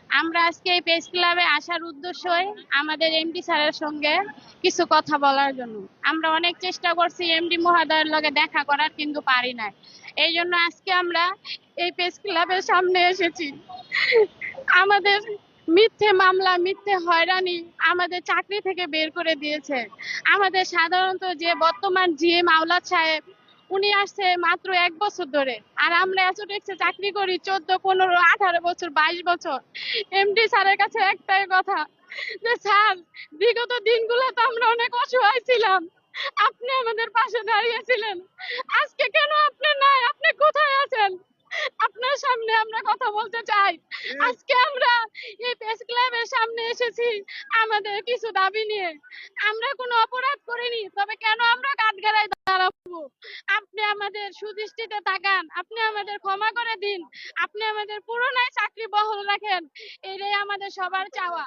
আমরা আজকে এই প্রেস ক্লাবে আসার উদ্দেশ্যই আমাদের এমডি স্যারের সঙ্গে কিছু কথা বলার জন্য। আমরা অনেক চেষ্টা করছি এমডি মহোদয়ের লগে দেখা করার, কিন্তু পারি নাই। এই জন্য আজকে আমরা এই প্রেস ক্লাবের সামনে এসেছি। আমাদের মিথ্যে মামলা, মিথ্যে হয়রানি আমাদের চাকরি থেকে বের করে দিয়েছে। আমাদের সাধারণত যে বর্তমান জিএম আওলাদ সাহেব, উনি আসছে মাত্র 1 বছর ধরে, আর আমরা এতটুকু চাকরি করি 14, 15, 18 বছর, 22 বছর। এমডি স্যারের কাছে একটাই কথা, যে স্যার, বিগত দিনগুলো তো আমরা অনেক অসহায় ছিলাম, আপনি আমাদের পাশে দাঁড়িয়েছিলেন, আজকে কেন আপনি নাই? আপনি কোথায় আছেন? আপনার সামনে আমরা কথা বলতে চাই। আজকে আমরা এই প্রেস ক্লাবের সামনে এসেছি আমাদের কিছু দাবি নিয়ে। আমরা কোনো অপরাধ করিনি, তবে কেন আমরা কাঠগড়ায় দাঁড়াবো? আপনি আমাদের সুদৃষ্টিতে তাকান, আপনি আমাদের ক্ষমা করে দিন, আপনি আমাদের পুরোনায় চাকরি বহাল রাখেন, এটাই আমাদের সবার চাওয়া।